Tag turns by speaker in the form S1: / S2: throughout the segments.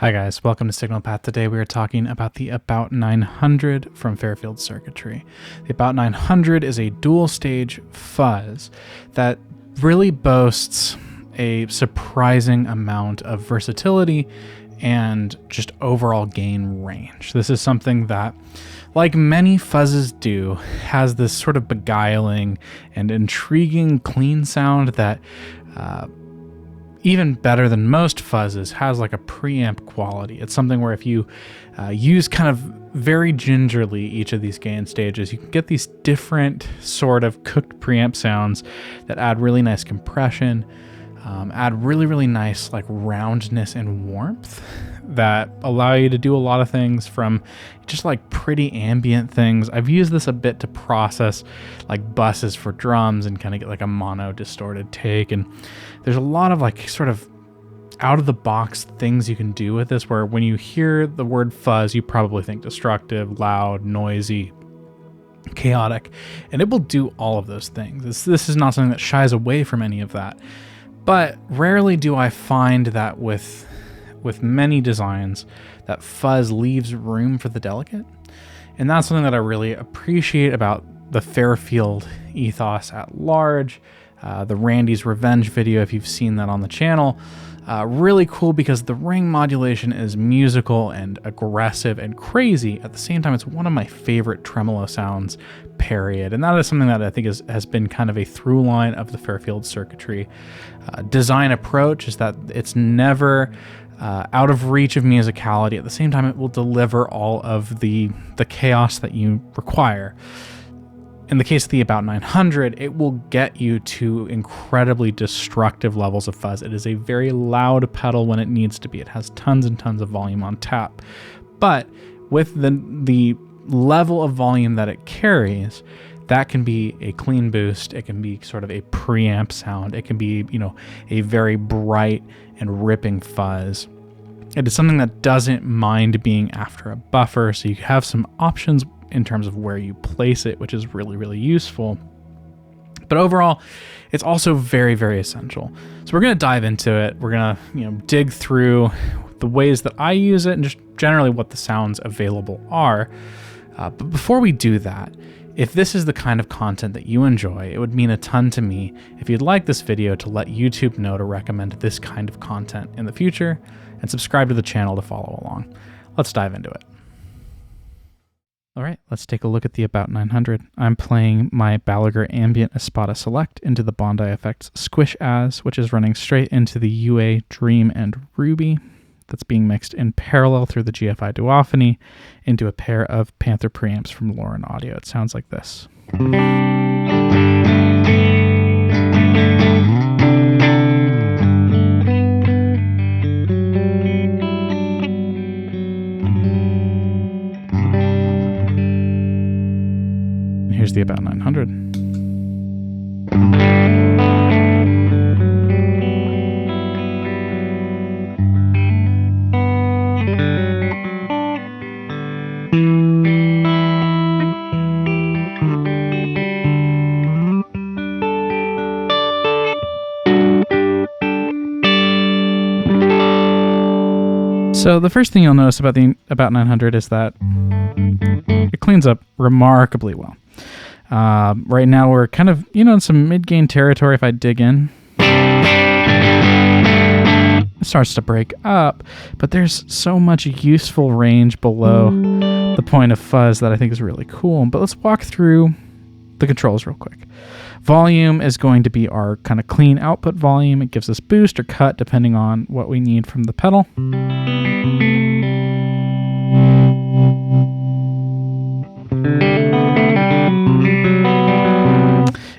S1: Hi guys, welcome to Signal Path. Today we are talking about the About 900 from Fairfield Circuitry. The About 900 is a dual stage fuzz that really boasts a surprising amount of versatility and just overall gain range. This is something that, like many fuzzes do, has this sort of beguiling and intriguing clean sound that even better than most fuzzes has like a preamp quality. It's something where if you use kind of very gingerly each of these gain stages, you can get these different sort of cooked preamp sounds that add really nice compression, add really nice like roundness and warmth that allow you to do a lot of things, from just like pretty ambient things. I've used this a bit to process like buses for drums and kind of get like a mono distorted take, and there's a lot of like sort of out of the box things you can do with this, where when you hear the word fuzz, you probably think destructive, loud, noisy, chaotic, and it will do all of those things. This is not something that shies away from any of that, but rarely do I find that with many designs that fuzz leaves room for the delicate. And that's something that I really appreciate about the Fairfield ethos at large. The Randy's Revenge video, if you've seen that on the channel, really cool because the ring modulation is musical and aggressive and crazy. At the same time, it's one of my favorite tremolo sounds, period. And that is something that I think has been kind of a through line of the Fairfield Circuitry design approach, is that it's never out of reach of musicality. At the same time, it will deliver all of the chaos that you require. In the case of the About 900, it will get you to incredibly destructive levels of fuzz. It is a very loud pedal when it needs to be. It has tons and tons of volume on tap. But with the level of volume that it carries, that can be a clean boost. It can be sort of a preamp sound. It can be, a very bright and ripping fuzz. It is something that doesn't mind being after a buffer, so you have some options in terms of where you place it, which is really useful. But overall, it's also very essential. So we're going to dive into it. We're going to, dig through the ways that I use it and just generally what the sounds available are. But before we do that, if this is the kind of content that you enjoy, it would mean a ton to me if you'd like this video to let YouTube know to recommend this kind of content in the future, and subscribe to the channel to follow along. Let's dive into it. All right, let's take a look at the About 900. I'm playing my Balaguer Ambient Espada Select into the Bondi Effects Squish As, which is running straight into the UA Dream and Ruby. That's being mixed in parallel through the GFI duophony into a pair of Panther preamps from Lauren Audio. It sounds like this. Here's the About 900. So the first thing you'll notice about the About 900 is that it cleans up remarkably well. Right now we're kind of, in some mid-gain territory. If I dig in, it starts to break up, but there's so much useful range below the point of fuzz that I think is really cool. But let's walk through the controls real quick. Volume is going to be our kind of clean output volume. It gives us boost or cut depending on what we need from the pedal.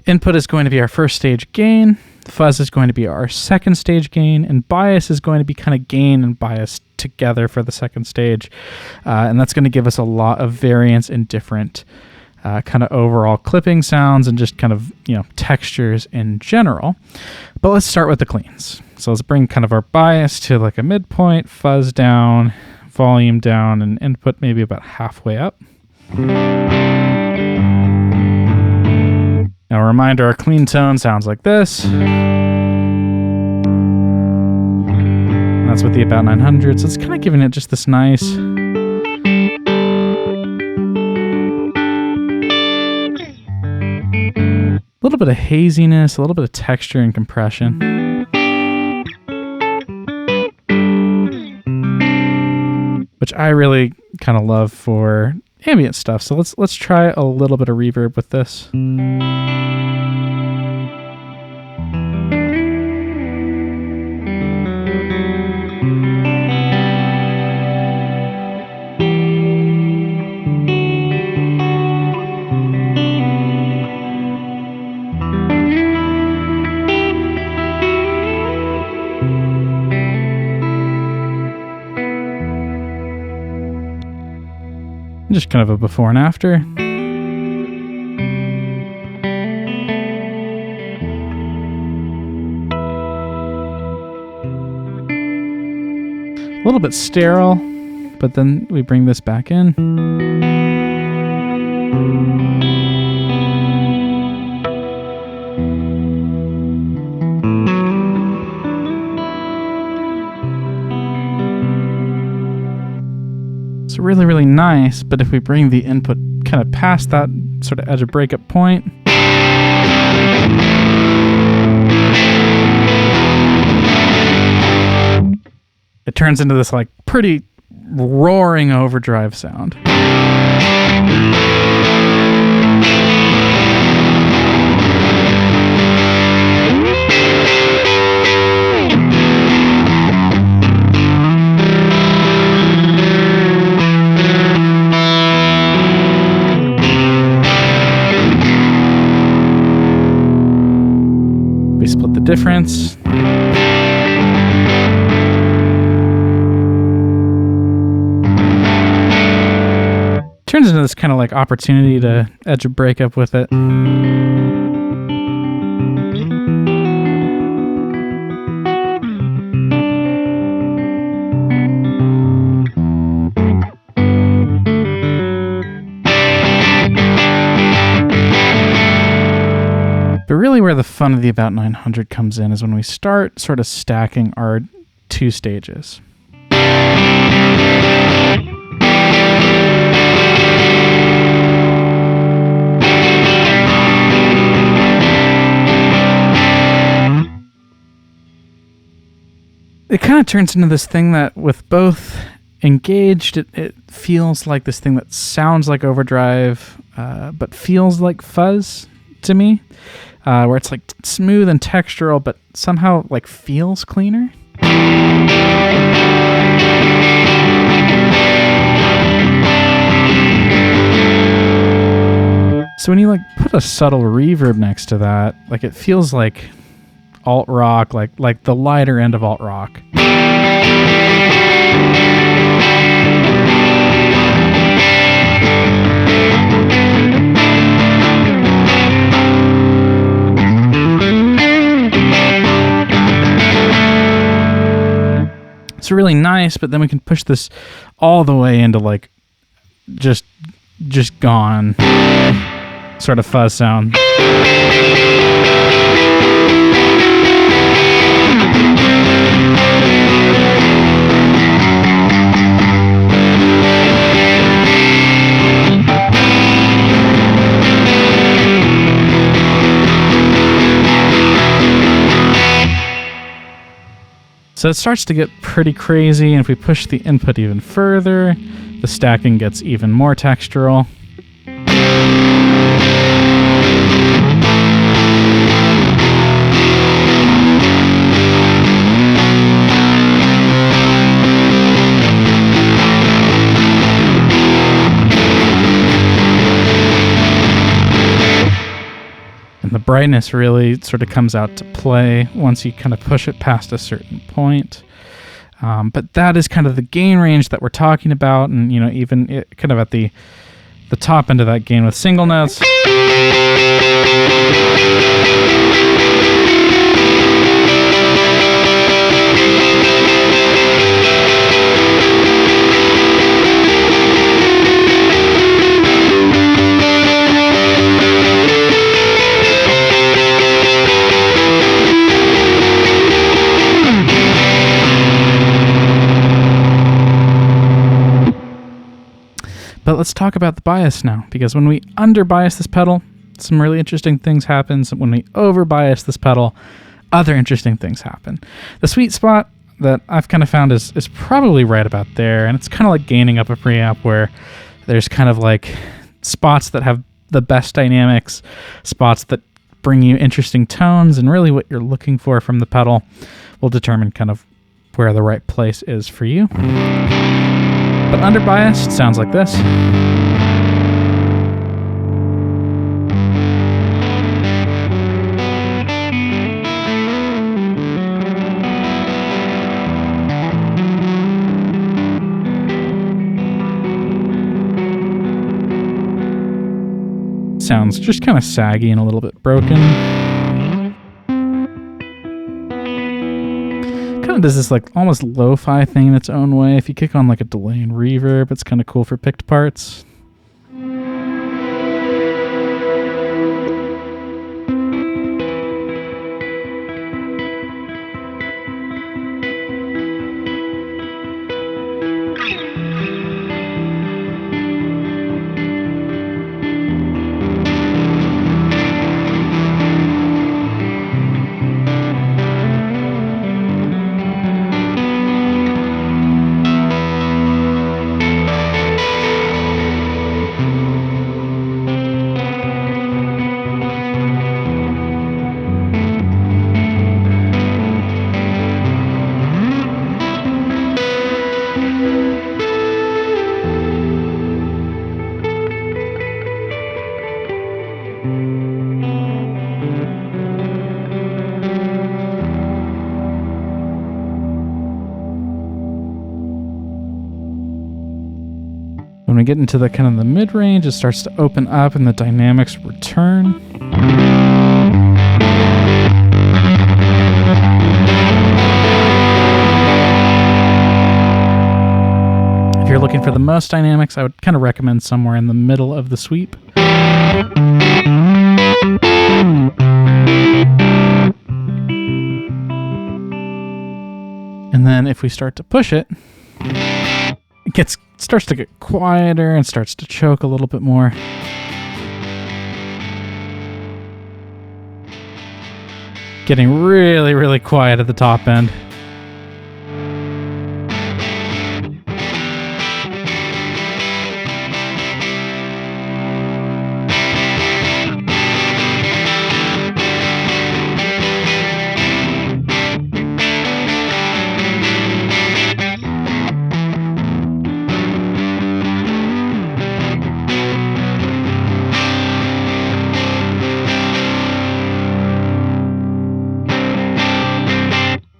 S1: Input is going to be our first stage gain. Fuzz is going to be our second stage gain, and bias is going to be kind of gain and bias together for the second stage. And that's going to give us a lot of variance in different kind of overall clipping sounds and just kind of, textures in general. But let's start with the cleans. So let's bring kind of our bias to like a midpoint, fuzz down, volume down, and input maybe about halfway up. Now, a reminder, our clean tone sounds like this. that's with the About 900. So it's kind of giving it just this nice... a little bit of haziness, a little bit of texture and compression. Which I really kind of love for ambient stuff. So let's try a little bit of reverb with this. Just kind of a before and after. A little bit sterile, but then we bring this back in. It's really, really nice, but if we bring the input kind of past that sort of edge of breakup point, it turns into this like pretty roaring overdrive sound. We split the difference. Turns into this kind of like opportunity to edge a breakup with it. But really where the fun of the About 900 comes in is when we start sort of stacking our two stages. It kind of turns into this thing that with both engaged, it feels like this thing that sounds like overdrive, but feels like fuzz to me, where it's like smooth and textural, but somehow like feels cleaner. So when you like put a subtle reverb next to that, like it feels like alt rock, like the lighter end of alt rock. It's really nice, but then we can push this all the way into like just gone sort of fuzz sound. So it starts to get pretty crazy, and if we push the input even further, the stacking gets even more textural. And the brightness really sort of comes out to play once you kind of push it past a certain point. But that is kind of the gain range that we're talking about, and you know, even kind of at the top end of that gain with single notes. But let's talk about the bias now, because when we under-bias this pedal, some really interesting things happen. When we over-bias this pedal, other interesting things happen. The sweet spot that I've kind of found is probably right about there, and it's kind of like gaining up a preamp where there's kind of like spots that have the best dynamics, spots that bring you interesting tones, and really what you're looking for from the pedal will determine kind of where the right place is for you. But under-biased sounds like this. Sounds just kind of saggy and a little bit broken. Kind of does this like almost lo-fi thing in its own way. If you kick on like a delay and reverb, it's kind of cool for picked parts. When we get into the kind of the mid-range, it starts to open up and the dynamics return. If you're looking for the most dynamics, I would kind of recommend somewhere in the middle of the sweep. And then if we start to push it, it starts to get quieter and starts to choke a little bit more. Getting really, really quiet at the top end.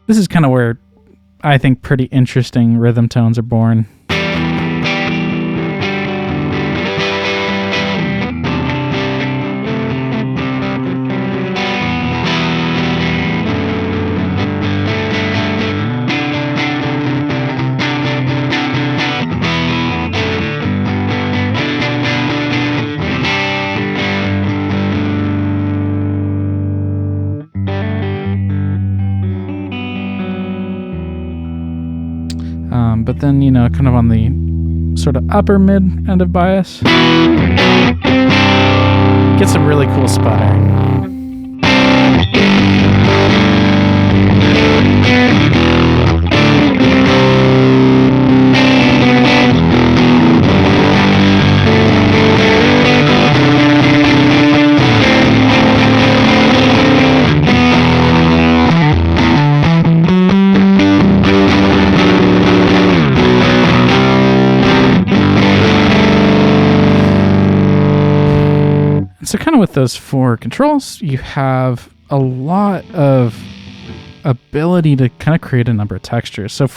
S1: This is kind of where I think pretty interesting rhythm tones are born. But then, you know, kind of on the sort of upper mid end of bias, get some really cool sputtering. So kind of with those four controls, you have a lot of ability to kind of create a number of textures. So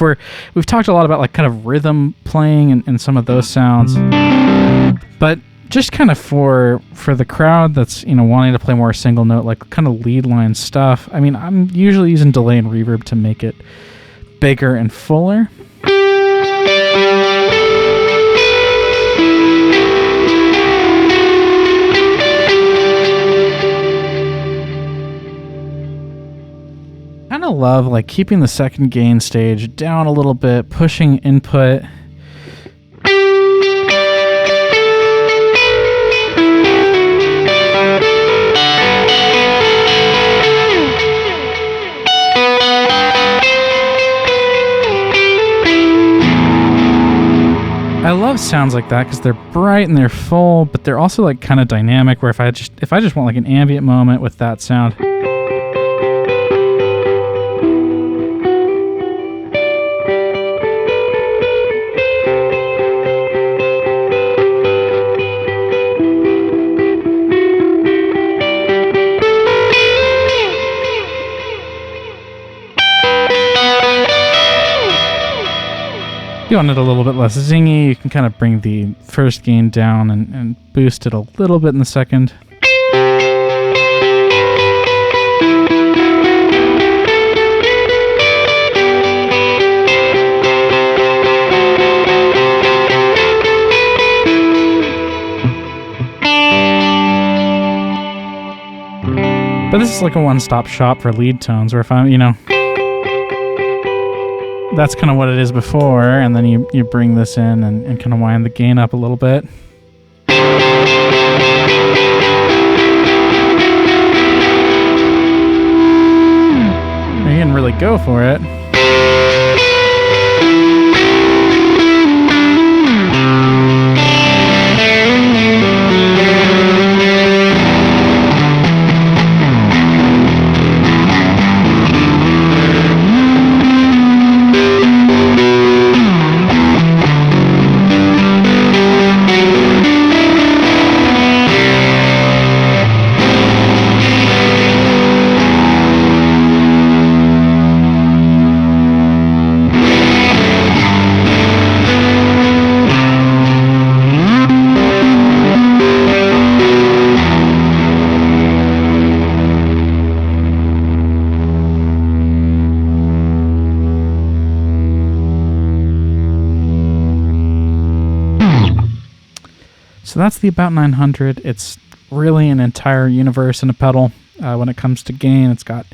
S1: we've talked a lot about like kind of rhythm playing and some of those sounds, but just kind of for the crowd that's, you know, wanting to play more single note, like kind of lead line stuff. I mean, I'm usually using delay and reverb to make it bigger and fuller. I kind of love like keeping the second gain stage down a little bit, pushing input. I love sounds like that because they're bright and they're full, but they're also like kind of dynamic, where if I just want like an ambient moment with that sound. If you want it a little bit less zingy, you can kind of bring the first gain down and boost it a little bit in the second. But this is like a one-stop shop for lead tones, where if I'm, that's kind of what it is before, and then you bring this in and kind of wind the gain up a little bit. You can really go for it. So that's the About 900. It's really an entire universe in a pedal. When it comes to gain, it's got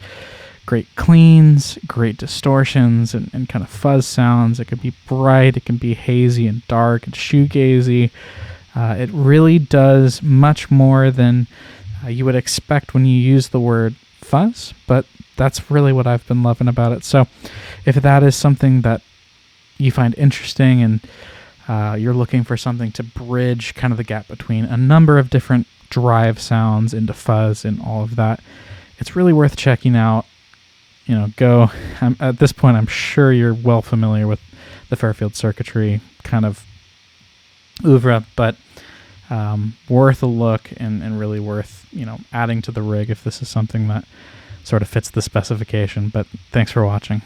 S1: great cleans, great distortions, and kind of fuzz sounds. It can be bright, it can be hazy and dark and shoegazy. It really does much more than you would expect when you use the word fuzz, but that's really what I've been loving about it. So if that is something that you find interesting and you're looking for something to bridge kind of the gap between a number of different drive sounds into fuzz and all of that, it's really worth checking out. At this point, I'm sure you're well familiar with the Fairfield Circuitry kind of oeuvre, but worth a look and really worth, adding to the rig if this is something that sort of fits the specification. But thanks for watching.